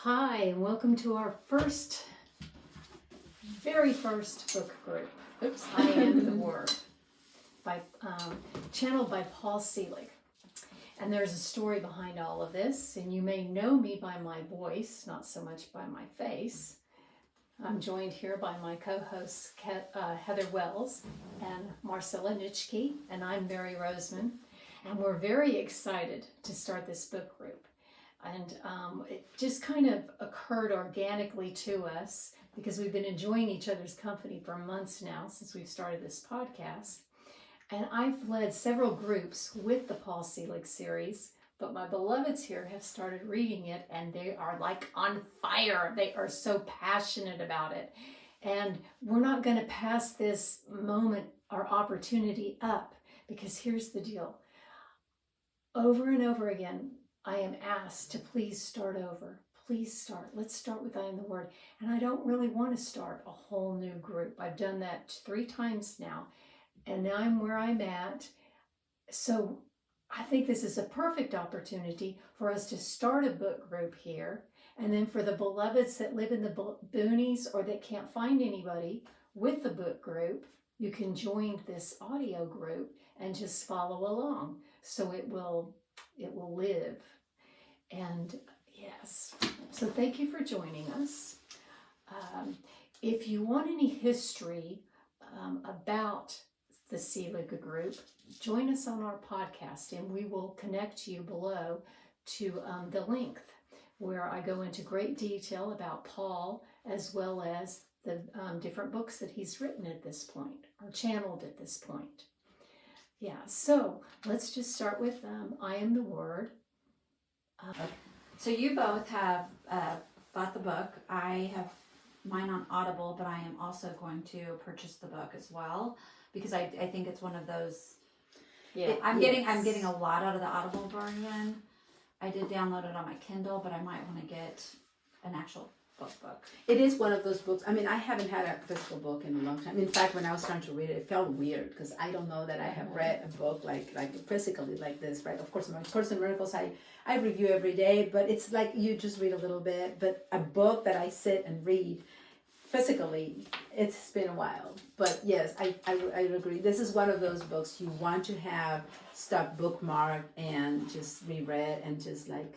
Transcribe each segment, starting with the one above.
Hi, and welcome to our very first book group. I Am the Word, channeled by Paul Selig. And there's a story behind all of this, and you may know me by my voice, not so much by my face. I'm joined here by my co-hosts Heather Wells and Marcela and I'm Mary Roseman. And we're very excited to start this book group. And it just kind of occurred organically to us because we've been enjoying each other's company for months now since we've started this podcast. And I've led several groups with the Paul Selig series, but my beloveds here have started reading it and they are like on fire. They are so passionate about it. And we're not going to pass this moment or opportunity up, because here's the deal. Over and over again, I am asked to please start over. Please start. Let's start with I Am the Word. And I don't really want to start a whole new group. I've done that 3 times now. And now I'm where I'm at. So I think this is a perfect opportunity for us to start a book group here. And then for the beloveds that live in the boonies or that can't find anybody with the book group, you can join this audio group and just follow along. So it will live. And yes, so thank you for joining us. If you want any history about the Selig group, join us on our podcast and we will connect you below to the link where I go into great detail about Paul as well as the different books that he's written at this point or channeled at this point. Yeah, so let's just start with I Am the Word. So you both have bought the book. I have mine on Audible, but I am also going to purchase the book as well because I think it's one of those. Yeah, I'm getting a lot out of the Audible version. I did download it on my Kindle, but I might want to get an actual book. It is one of those books. I mean, I haven't had a physical book in a long time. In fact, when I was trying to read it, it felt weird because I don't know that I have read a book like physically like this, right? Of course, in my Course in Miracles, I review every day, but it's like you just read a little bit. But a book that I sit and read physically, it's been a while. But yes, I agree. This is one of those books you want to have stuck bookmarked and just reread and just like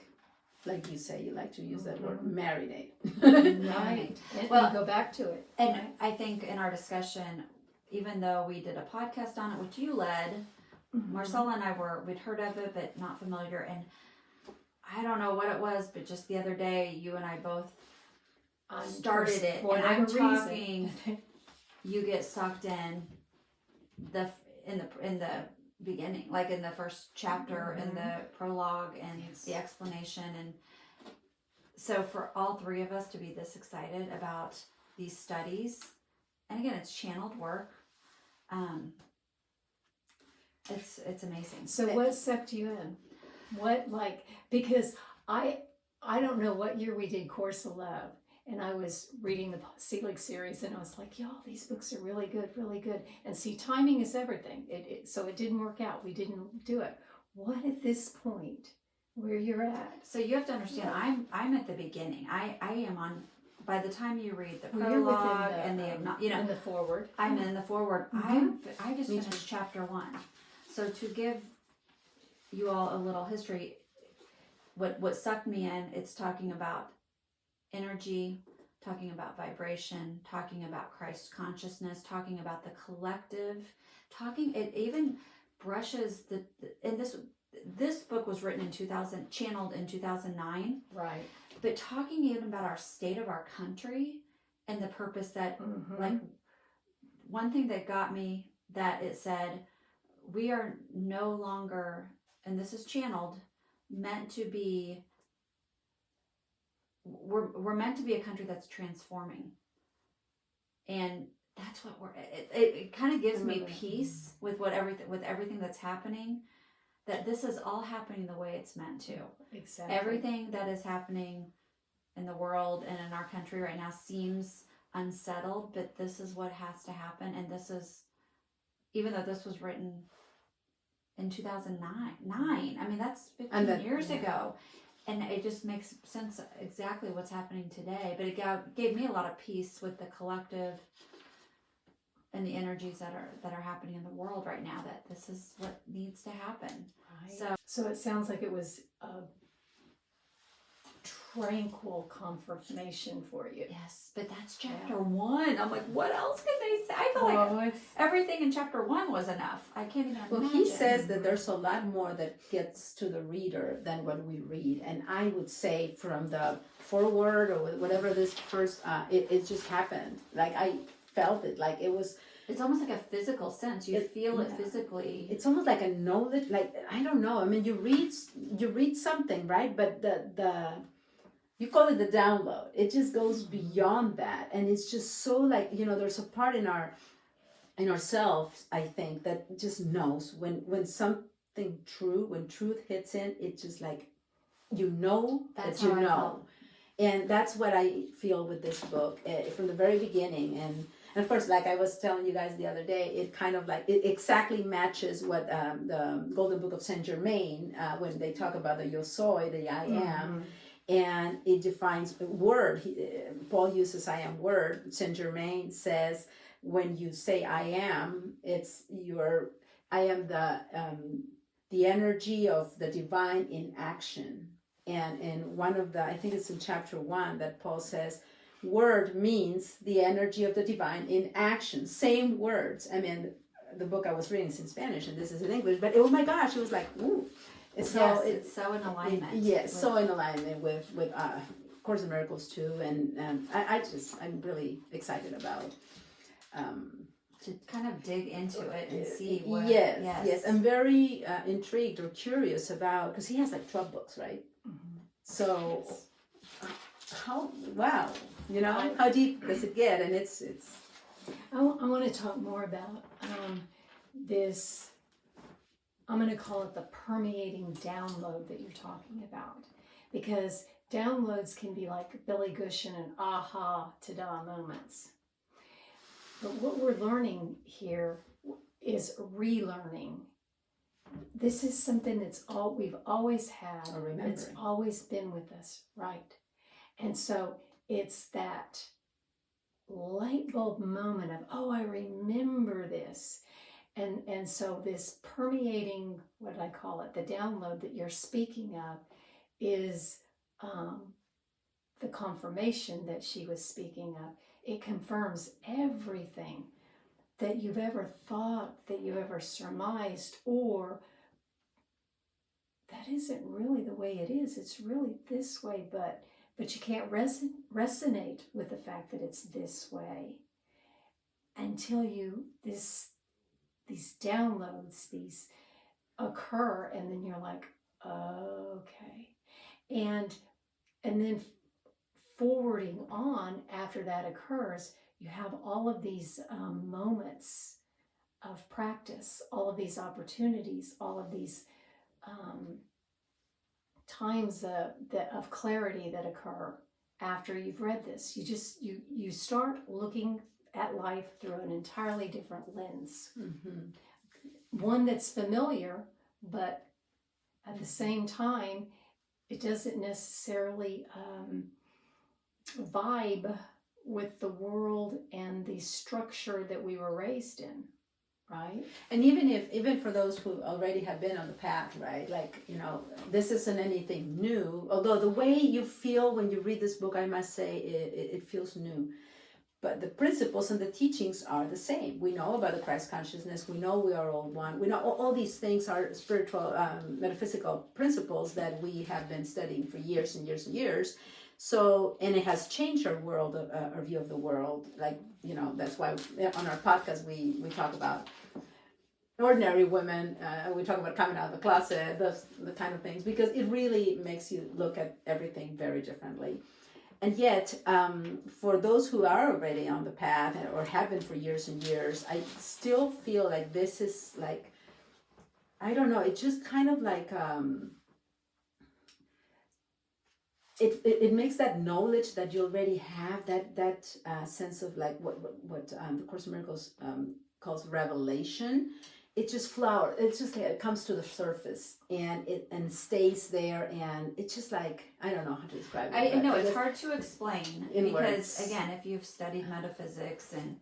you say, you like to use that word, marinate. Right. And go back to it. And right? I think in our discussion, even though we did a podcast on it, which you led, Marcela and I we'd heard of it, but not familiar. And I don't know what it was, but just the other day, you and I both started it. And I'm talking, you get sucked in the beginning, like in the first chapter, in the prologue and the explanation. And so for all 3 of us to be this excited about these studies, and again, it's channeled work. It's amazing. So what sucked you in? Because I don't know what year we did Course of Love. And I was reading the Selig series, and I was like, y'all, these books are really good, really good. And see, timing is everything. So it didn't work out. We didn't do it. What at this point, where you're at? So you have to understand, I'm at the beginning. I am on, by the time you read the prologue and in the foreword. I'm in the foreword. I just finished chapter 1. So to give you all a little history, what sucked me in, it's talking about energy, talking about vibration, talking about Christ consciousness, talking about the collective, it even brushes and this book was written in channeled in 2009. Right. But talking even about our state of our country and the purpose that, like, one thing that got me, that it said, we are no longer, and this is channeled, we're meant to be a country that's transforming, and that's what it kind of gives me peace with everything that's happening, that this is all happening the way it's meant to. Exactly. Everything that is happening in the world and in our country right now seems unsettled, but this is what has to happen. And this is, even though this was written in 2009, I mean, that's 15 years ago. and it just makes sense exactly what's happening today. But it gave me a lot of peace with the collective and the energies that are happening in the world right now, that this is what needs to happen. Right. So it sounds like it was a tranquil confirmation for you. Yes, but that's chapter 1. I'm like, what else could they say? I feel like everything in chapter 1 was enough. I can't even imagine. Well, he says that there's a lot more that gets to the reader than what we read. And I would say from the foreword or whatever this first, it just happened. Like I felt it, like it was. It's almost like a physical sense. You feel it physically. It's almost like a knowledge, like, I don't know. I mean, you read something, right? But the you call it the download. It just goes beyond that. And it's just so like, there's a part in ourselves, I think, that just knows when something true, when truth hits in, it's just like, That's that you how I know. felt. And that's what I feel with this book from the very beginning. And of course, like I was telling you guys the other day, it kind of like, it exactly matches what the Golden Book of Saint Germain, when they talk about the yo soy, the I am, and it defines word. Paul uses I am word. Saint Germain says, when you say I am, I am the energy of the divine in action. And in one of I think it's in chapter 1 that Paul says, word means the energy of the divine in action. Same words. I mean, the book I was reading is in Spanish and this is in English, but oh my gosh, it was like, ooh. It's so in alignment. Yes, so in alignment with Course in Miracles too. And I'm really excited about to kind of dig into it and see what. Yes. I'm very intrigued or curious about, because he has like 12 books, right? Mm-hmm. So how deep does it get? And it's I want to talk more about this. I'm going to call it the permeating download that you're talking about, because downloads can be like Billy Gushin and aha, ta-da moments. But what we're learning here is relearning. This is something we've always had. It's always been with us, right? And so it's that light bulb moment of, I remember this. And so this permeating, what I call it, the download that you're speaking of is the confirmation that she was speaking of. It confirms everything that you've ever thought, that you ever surmised, or that isn't really the way it is. It's really this way, but you can't resonate with the fact that it's this way until these downloads, these occur, and then you're like, okay. And then forwarding on after that occurs, you have all of these moments of practice, all of these opportunities, all of these times of clarity that occur after you've read this. You start looking at life through an entirely different lens. Mm-hmm. One that's familiar, but at the same time, it doesn't necessarily vibe with the world and the structure that we were raised in, right? And even for those who already have been on the path, right? Like, this isn't anything new. Although the way you feel when you read this book, I must say, it feels new. But the principles and the teachings are the same. We know about the Christ consciousness. We know we are all one. We know all these things are spiritual, metaphysical principles that we have been studying for years and years and years. So, and it has changed our world, our view of the world. Like, that's why on our podcast we talk about ordinary women. We talk about coming out of the closet, the kind of things, because it really makes you look at everything very differently. And yet, for those who are already on the path or have been for years and years, I still feel like this is like, I don't know, it's just kind of like, it makes that knowledge that you already have, that sense of like what the Course in Miracles calls revelation. it just flowers. It's just like it comes to the surface and it stays there, and it's just like, I don't know how to describe it. I know but it's hard to explain in because words. again, if you've studied metaphysics, and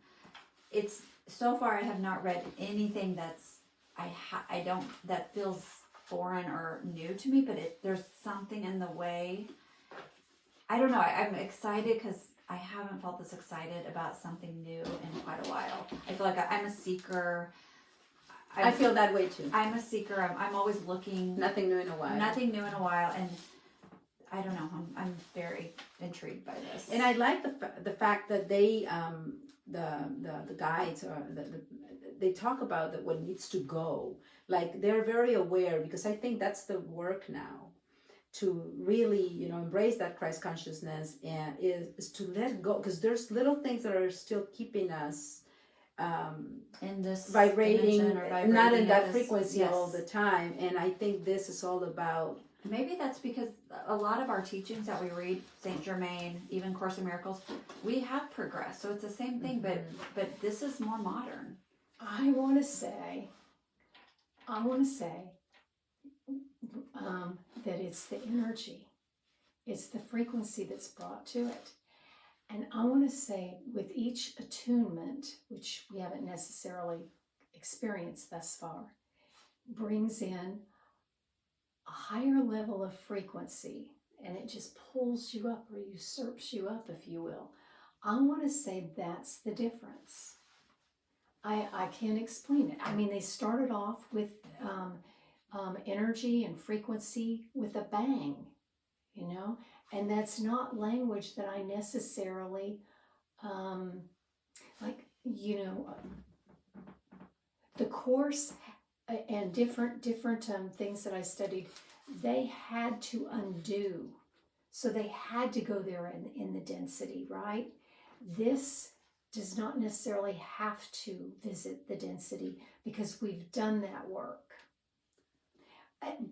it's so far I have not read anything that's I don't that feels foreign or new to me, but there's something in the way. I don't know. I'm excited because I haven't felt this excited about something new in quite a while. I feel like I'm a seeker. I feel that way too. I'm a seeker. I'm always looking. Nothing new in a while. Nothing new in a while, and I don't know. I'm very intrigued by this. And I like the fact that they the guides or they talk about that what needs to go. Like they're very aware, because I think that's the work now, to really embrace that Christ consciousness, and is to let go, because there's little things that are still keeping us in this vibrating, not in that frequency yes. all the time. And I think this is all about. Maybe that's because a lot of our teachings that we read, Saint Germain, even Course in Miracles, we have progressed. So it's the same thing, but this is more modern. I want to say that it's the energy, it's the frequency that's brought to it. And I want to say, with each attunement, which we haven't necessarily experienced thus far, brings in a higher level of frequency, and it just pulls you up, or usurps you up, if you will. I want to say that's the difference. I can't explain it. I mean, they started off with energy and frequency with a bang, and that's not language that I necessarily the Course and different things that I studied, they had to undo, so they had to go there in the density, right? This does not necessarily have to visit the density, because we've done that work.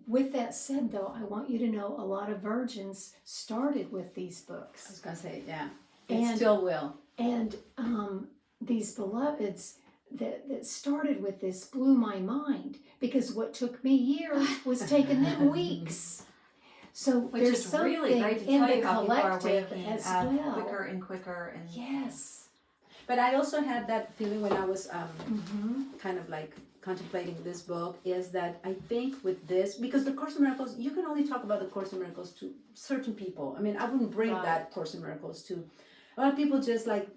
With that said, though, I want you to know a lot of virgins started with these books. I was gonna say, yeah, it still will. And these beloveds that started with this blew my mind, because what took me years was taking them weeks. So Which there's is something really great to in tell the you how people are collective waking as up well. quicker and quicker. And Yes. But I also had that feeling when I was kind of like contemplating this book, is that I think with this, because the Course in Miracles, you can only talk about the Course in Miracles to certain people. I mean, I wouldn't bring that Course in Miracles to a lot of people. Just like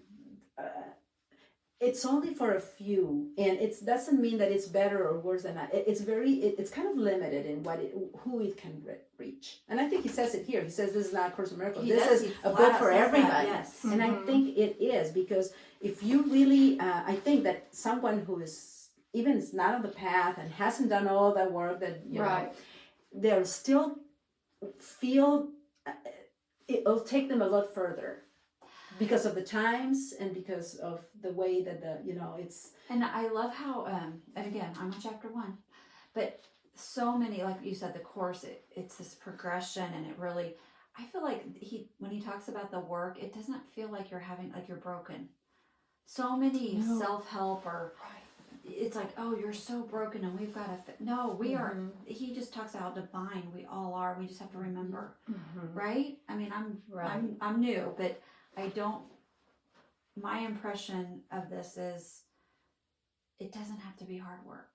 it's only for a few, and it doesn't mean that it's better or worse than that. It's kind of limited in who it can reach. And I think he says it here. He says this is not a Course in Miracles. This is a book for everybody. Yes. And I think it is, because if you really, I think that someone who is even not on the path and hasn't done all that work that know, they'll still feel it'll take them a lot further, because of the times and because of the way that it's. And I love how, and again, I'm on chapter 1, but so many, like you said, the Course, it's this progression, and it really, I feel like when he talks about the work, it doesn't feel like you're broken. So many self-help, or it's like, oh, you're so broken and we've got to, no, we are, he just talks about how divine we all are. We just have to remember, right? I mean, I'm new, but my impression of this is it doesn't have to be hard work.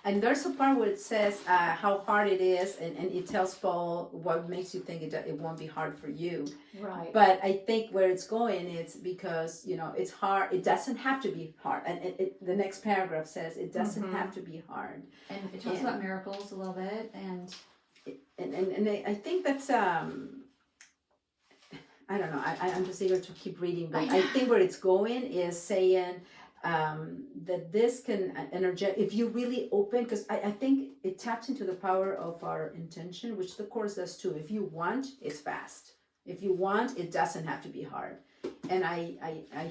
And there's a part where it says how hard it is, and it tells Paul what makes you think it won't be hard for you. Right. But I think where it's going, it's because, it's hard. It doesn't have to be hard. And the next paragraph says it doesn't have to be hard. And it talks about miracles a little bit. And I think that's... I don't know. I'm just eager to keep reading, but I think where it's going is saying that this can if you really open, because I think it taps into the power of our intention, which the Course does too. If you want, it's fast. If you want, it doesn't have to be hard. And I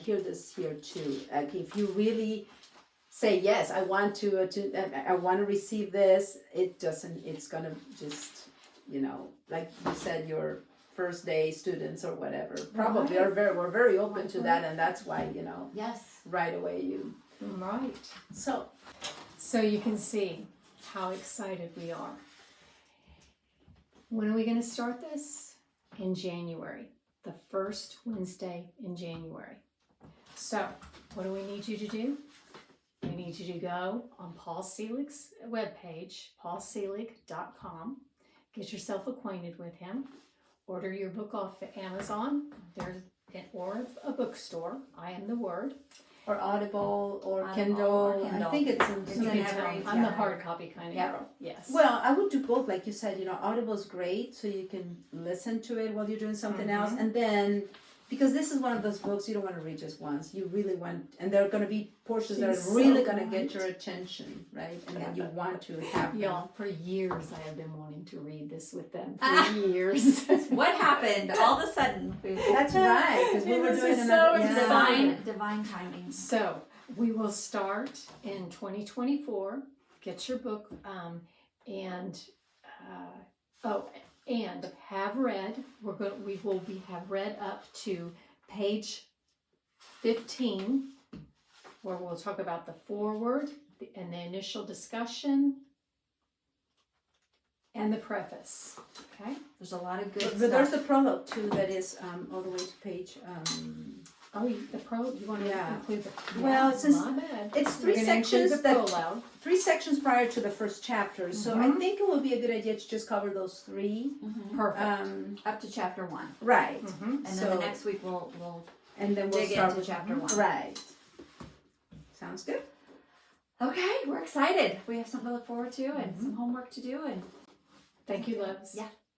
hear this here too. Like if you really say yes, I want to receive this, it's gonna just like you said, your first day students or whatever probably we're very open to that, and that's why yes, right away you right. So So you can see how excited we are. When are we going to start this? In January, the first Wednesday in January. So what do we need you to do? We need you to go on Paul Selig's webpage, paulselig.com. Get yourself acquainted with him. Order your book off of Amazon or a bookstore. I Am the Word. Or Audible or Audible Kindle. or Kindle. I think it's in It's some in of every- the- I'm the hard copy kind of Yeah. girl. Yes. Well, I would do both, like you said. Audible's great, so you can listen to it while you're doing something else, and then because this is one of those books you don't want to read just once. You really want, and there are going to be portions that She's are really so going to right. get your attention, right? And then you want to have Y'all, for years I have been wanting to read this with them. For years. What happened? All of a sudden, That's right, because we were This doing is another. so Yeah. divine timing. So we will start in 2024. Get your book and have read. We will have read up to page 15, where we'll talk about the foreword and the initial discussion and the preface. Okay. There's a lot of good But stuff. there's the prologue too that is all the way to page. Oh, the pro. You want to Yeah. include the? Well, yeah, since my bad. it's We're 3 gonna include sections the that prologue. 3 sections prior to the first chapter, so I think it would be a good idea to just cover those 3. Perfect. Up to chapter 1. Right. Mhm. And then the next week we'll And then we'll dig start into with chapter 1. Right. Sounds good. Okay, we're excited. We have something to look forward to and some homework to do, and Thank you, loves. yeah.